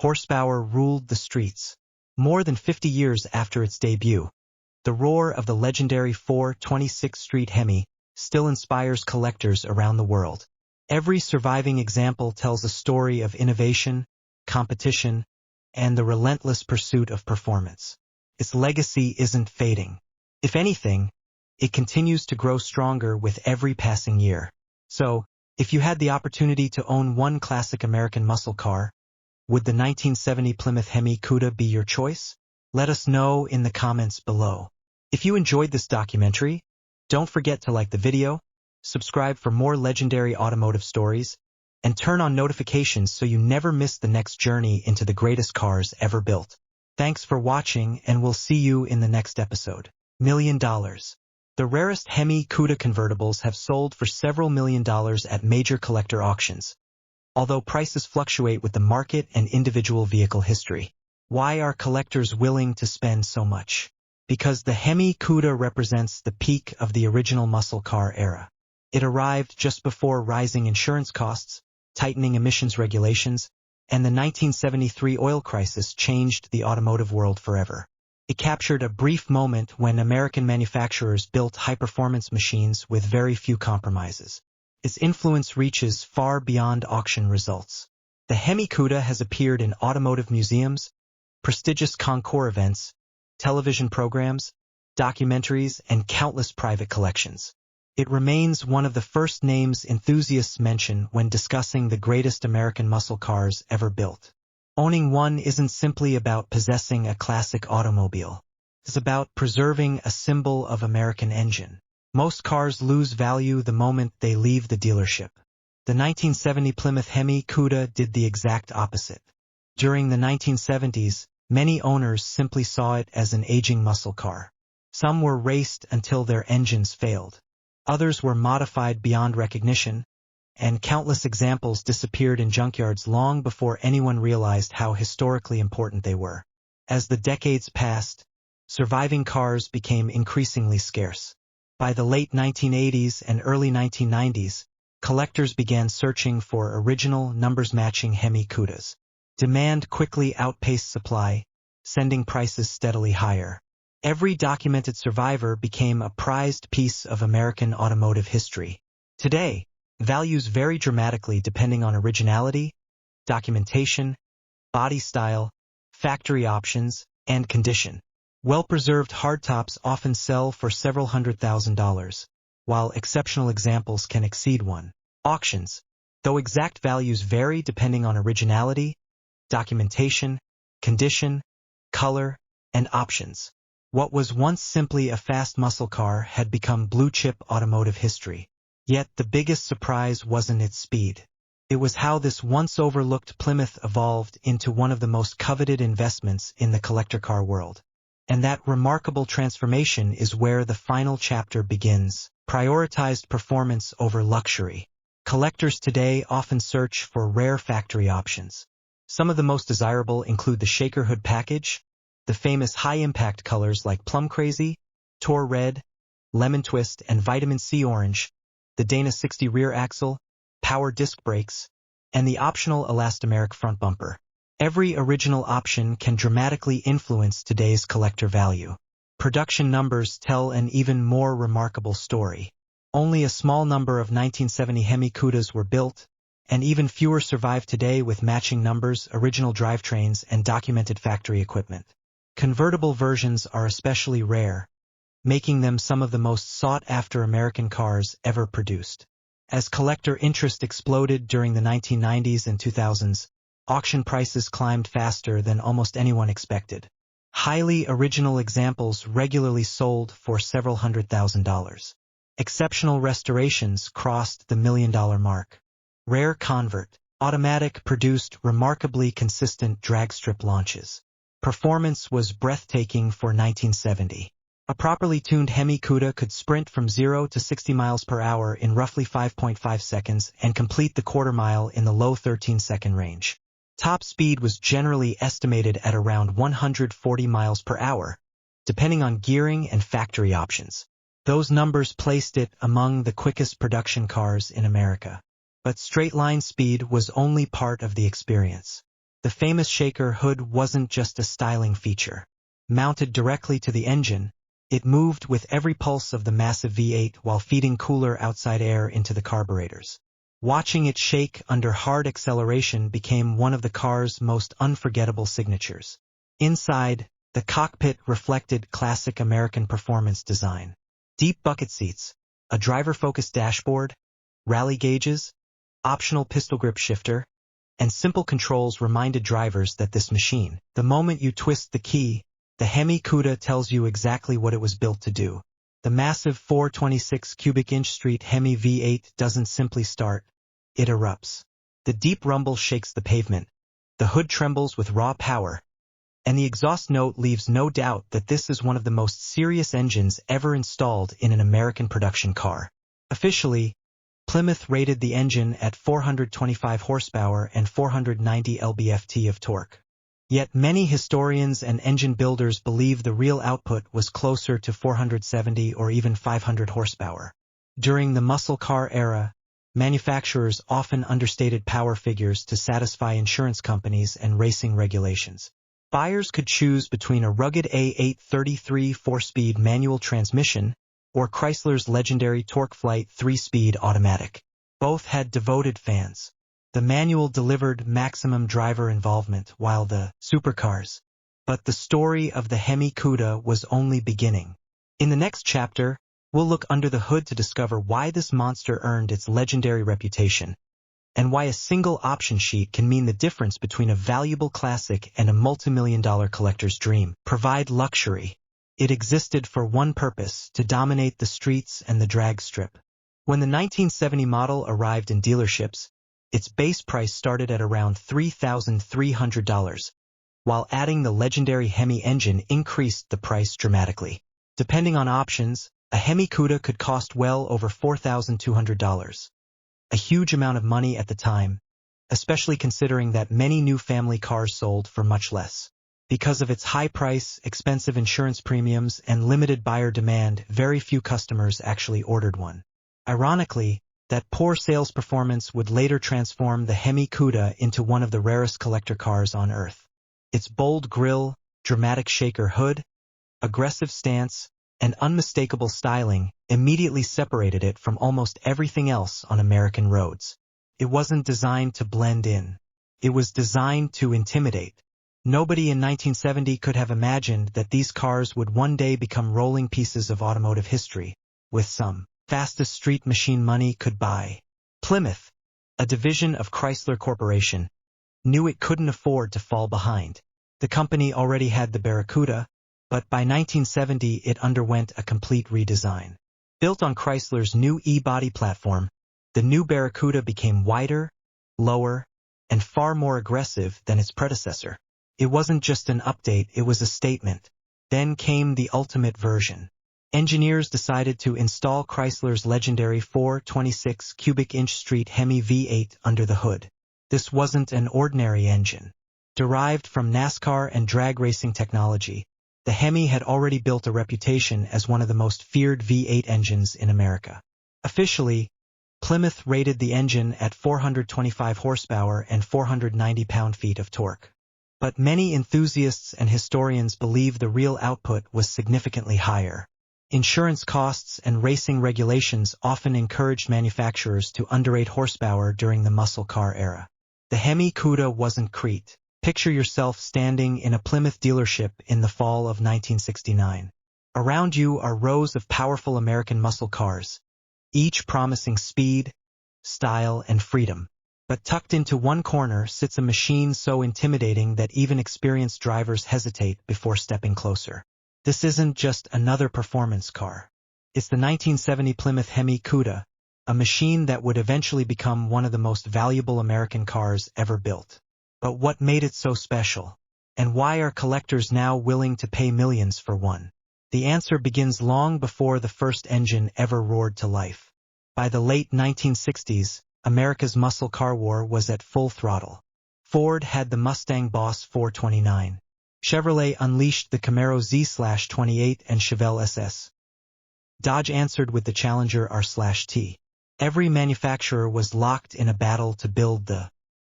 horsepower ruled the streets. More than 50 years after its debut, the roar of the legendary 426 Street HEMI still inspires collectors around the world. Every surviving example tells a story of innovation, competition, and the relentless pursuit of performance. Its legacy isn't fading. If anything, it continues to grow stronger with every passing year. So, if you had the opportunity to own one classic American muscle car, would the 1970 Plymouth HEMI Cuda be your choice? Let us know in the comments below. If you enjoyed this documentary, don't forget to like the video, subscribe for more legendary automotive stories, and turn on notifications so you never miss the next journey into the greatest cars ever built. Thanks for watching, and we'll see you in the next episode. $1 million. The rarest HEMI Cuda convertibles have sold for several $1 million at major collector auctions, although prices fluctuate with the market and individual vehicle history. Why are collectors willing to spend so much? Because the HEMI Cuda represents the peak of the original muscle car era. It arrived just before rising insurance costs, tightening emissions regulations, and the 1973 oil crisis changed the automotive world forever. It captured a brief moment when American manufacturers built high-performance machines with very few compromises. Its influence reaches far beyond auction results. The HEMI Cuda has appeared in automotive museums, prestigious concours events, television programs, documentaries, and countless private collections. It remains one of the first names enthusiasts mention when discussing the greatest American muscle cars ever built. Owning one isn't simply about possessing a classic automobile. It's about preserving a symbol of American engine. Most cars lose value the moment they leave the dealership. The 1970 Plymouth HEMI Cuda did the exact opposite. During the 1970s, many owners simply saw it as an aging muscle car. Some were raced until their engines failed. Others were modified beyond recognition, and countless examples disappeared in junkyards long before anyone realized how historically important they were. As the decades passed, surviving cars became increasingly scarce. By the late 1980s and early 1990s, collectors began searching for original, numbers-matching HEMI Cudas. Demand quickly outpaced supply, sending prices steadily higher. Every documented survivor became a prized piece of American automotive history. Today, values vary dramatically depending on originality, documentation, body style, factory options, and condition. Well-preserved hardtops often sell for several $100,000, while exceptional examples can exceed $1 million. Auctions, though exact values vary depending on originality, documentation, condition, color, and options. What was once simply a fast muscle car had become blue-chip automotive history. Yet the biggest surprise wasn't its speed. It was how this once-overlooked Plymouth evolved into one of the most coveted investments in the collector car world. And that remarkable transformation is where the final chapter begins. Prioritized performance over luxury. Collectors today often search for rare factory options. Some of the most desirable include the Shaker Hood package, the famous high-impact colors like Plum Crazy, Tor Red, Lemon Twist, and Vitamin C Orange, the Dana 60 rear axle, power disc brakes, and the optional elastomeric front bumper. Every original option can dramatically influence today's collector value. Production numbers tell an even more remarkable story. Only a small number of 1970 HEMI Cudas were built, and even fewer survive today with matching numbers, original drivetrains, and documented factory equipment. Convertible versions are especially rare, making them some of the most sought-after American cars ever produced. As collector interest exploded during the 1990s and 2000s, auction prices climbed faster than almost anyone expected. Highly original examples regularly sold for several $100,000. Exceptional restorations crossed the $1 million mark. Rare convert, automatic produced remarkably consistent dragstrip launches. Performance was breathtaking for 1970. A properly tuned HEMI Cuda could sprint from 0 to 60 miles per hour in roughly 5.5 seconds and complete the quarter mile in the low 13-second range. Top speed was generally estimated at around 140 miles per hour, depending on gearing and factory options. Those numbers placed it among the quickest production cars in America. But straight-line speed was only part of the experience. The famous shaker hood wasn't just a styling feature. Mounted directly to the engine, it moved with every pulse of the massive V8 while feeding cooler outside air into the carburetors. Watching it shake under hard acceleration became one of the car's most unforgettable signatures. Inside, the cockpit reflected classic American performance design. Deep bucket seats, a driver-focused dashboard, rally gauges, optional pistol grip shifter, and simple controls reminded drivers that this machine, the moment you twist the key, the HEMI Cuda tells you exactly what it was built to do. The massive 426 cubic inch Street HEMI V8 doesn't simply start, it erupts. The deep rumble shakes the pavement, the hood trembles with raw power, and the exhaust note leaves no doubt that this is one of the most serious engines ever installed in an American production car. Officially, Plymouth rated the engine at 425 horsepower and 490 lb-ft of torque. Yet many historians and engine builders believe the real output was closer to 470 or even 500 horsepower. During the muscle car era, manufacturers often understated power figures to satisfy insurance companies and racing regulations. Buyers could choose between a rugged A833 4-speed manual transmission or Chrysler's legendary TorqueFlite 3-speed automatic. Both had devoted fans. The manual delivered maximum driver involvement while the supercars. But the story of the HEMI Cuda was only beginning. In the next chapter, we'll look under the hood to discover why this monster earned its legendary reputation, and why a single option sheet can mean the difference between a valuable classic and a multi-million-dollar collector's dream. Provide luxury. It existed for one purpose, to dominate the streets and the drag strip. When the 1970 model arrived in dealerships, its base price started at around $3,300, while adding the legendary HEMI engine increased the price dramatically. Depending on options, a HEMI Cuda could cost well over $4,200. A huge amount of money at the time, especially considering that many new family cars sold for much less. Because of its high price, expensive insurance premiums, and limited buyer demand, very few customers actually ordered one. Ironically, that poor sales performance would later transform the HEMI Cuda into one of the rarest collector cars on earth. Its bold grille, dramatic shaker hood, aggressive stance, and unmistakable styling immediately separated it from almost everything else on American roads. It wasn't designed to blend in. It was designed to intimidate. Nobody in 1970 could have imagined that these cars would one day become rolling pieces of automotive history, with some fastest street machine money could buy. Plymouth, a division of Chrysler Corporation, knew it couldn't afford to fall behind. The company already had the Barracuda, but by 1970 it underwent a complete redesign. Built on Chrysler's new E-body platform, the new Barracuda became wider, lower, and far more aggressive than its predecessor. It wasn't just an update, it was a statement. Then came the ultimate version. Engineers decided to install Chrysler's legendary 426 cubic inch Street HEMI V8 under the hood. This wasn't an ordinary engine. Derived from NASCAR and drag racing technology, the HEMI had already built a reputation as one of the most feared V8 engines in America. Officially, Plymouth rated the engine at 425 horsepower and 490 pound-feet of torque. But many enthusiasts and historians believe the real output was significantly higher. Insurance costs and racing regulations often encouraged manufacturers to underrate horsepower during the muscle car era. The HEMI Cuda wasn't Crete. Picture yourself standing in a Plymouth dealership in the fall of 1969. Around you are rows of powerful American muscle cars, each promising speed, style, and freedom. But tucked into one corner sits a machine so intimidating that even experienced drivers hesitate before stepping closer. This isn't just another performance car. It's the 1970 Plymouth HEMI Cuda, a machine that would eventually become one of the most valuable American cars ever built. But what made it so special? And why are collectors now willing to pay millions for one? The answer begins long before the first engine ever roared to life. By the late 1960s, America's muscle car war was at full throttle. Ford had the Mustang Boss 429. Chevrolet unleashed the Camaro Z/28 and Chevelle SS. Dodge answered with the Challenger R/T. Every manufacturer was locked in a battle to build the